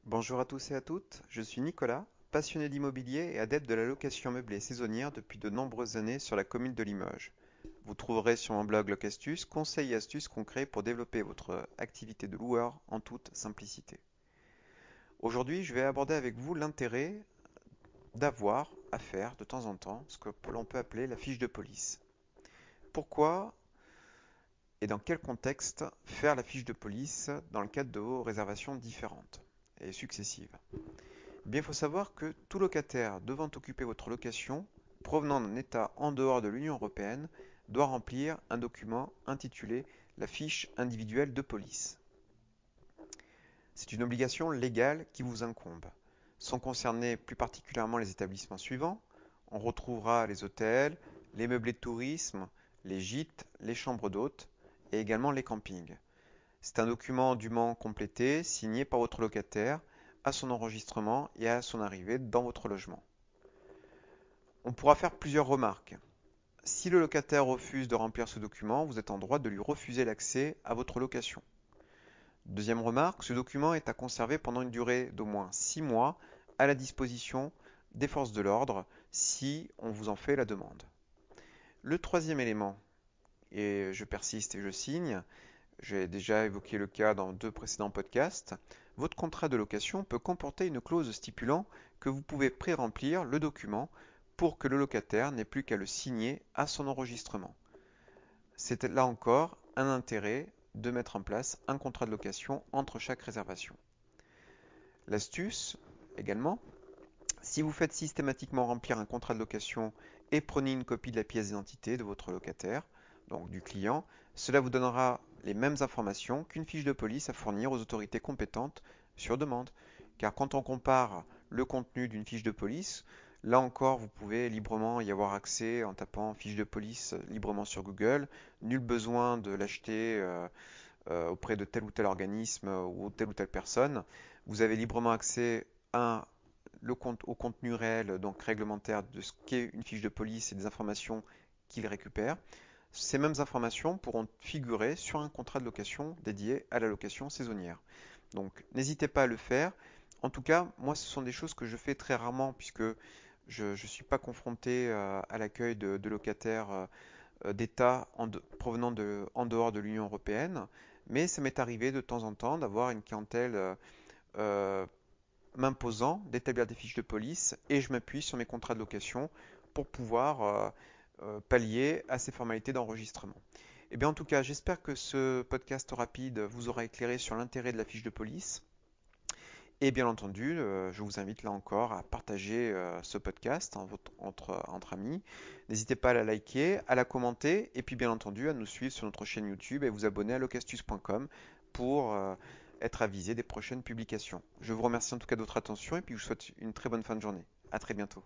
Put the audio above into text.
Bonjour à tous et à toutes, je suis Nicolas, passionné d'immobilier et adepte de la location meublée saisonnière depuis de nombreuses années sur la commune de Limoges. Vous trouverez sur mon blog Locastus conseils et astuces concrets pour développer votre activité de loueur en toute simplicité. Aujourd'hui, je vais aborder avec vous l'intérêt d'avoir à faire de temps en temps ce que l'on peut appeler la fiche de police. Pourquoi et dans quel contexte faire la fiche de police dans le cadre de vos réservations différentes et successives? Bien, il faut savoir que tout locataire devant occuper votre location, provenant d'un État en dehors de l'Union européenne, doit remplir un document intitulé la fiche individuelle de police. C'est une obligation légale qui vous incombe. Sont concernés plus particulièrement les établissements suivants. On retrouvera les hôtels, les meublés de tourisme, les gîtes, les chambres d'hôtes et également les campings. C'est un document dûment complété, signé par votre locataire à son enregistrement et à son arrivée dans votre logement. On pourra faire plusieurs remarques. Si le locataire refuse de remplir ce document, vous êtes en droit de lui refuser l'accès à votre location. Deuxième remarque, ce document est à conserver pendant une durée d'au moins 6 mois à la disposition des forces de l'ordre si on vous en fait la demande. Le troisième élément, et je persiste et je signe, j'ai déjà évoqué le cas dans 2 précédents podcasts, votre contrat de location peut comporter une clause stipulant que vous pouvez pré-remplir le document pour que le locataire n'ait plus qu'à le signer à son enregistrement. C'est là encore un intérêt de mettre en place un contrat de location entre chaque réservation. L'astuce également, si vous faites systématiquement remplir un contrat de location et prenez une copie de la pièce d'identité de votre locataire, donc du client, cela vous donnera les mêmes informations qu'une fiche de police à fournir aux autorités compétentes sur demande. Car quand on compare le contenu d'une fiche de police, là encore, vous pouvez librement y avoir accès en tapant fiche de police librement sur Google. Nul besoin de l'acheter auprès de tel ou tel organisme ou telle personne. Vous avez librement accès à au contenu réel, donc réglementaire, de ce qu'est une fiche de police et des informations qu'il récupère. Ces mêmes informations pourront figurer sur un contrat de location dédié à la location saisonnière. Donc n'hésitez pas à le faire. En tout cas, moi, ce sont des choses que je fais très rarement puisque je ne suis pas confronté à l'accueil de locataires d'États provenant en dehors de l'Union européenne. Mais ça m'est arrivé de temps en temps d'avoir une clientèle euh, m'imposant d'établir des fiches de police et je m'appuie sur mes contrats de location pour pouvoir pallier à ces formalités d'enregistrement. Et bien en tout cas, j'espère que ce podcast rapide vous aura éclairé sur l'intérêt de la fiche de police. Et bien entendu, je vous invite là encore à partager ce podcast entre amis. N'hésitez pas à la liker, à la commenter et puis bien entendu à nous suivre sur notre chaîne YouTube et vous abonner à locastus.com pour être avisé des prochaines publications. Je vous remercie en tout cas de votre attention et puis je vous souhaite une très bonne fin de journée. À très bientôt.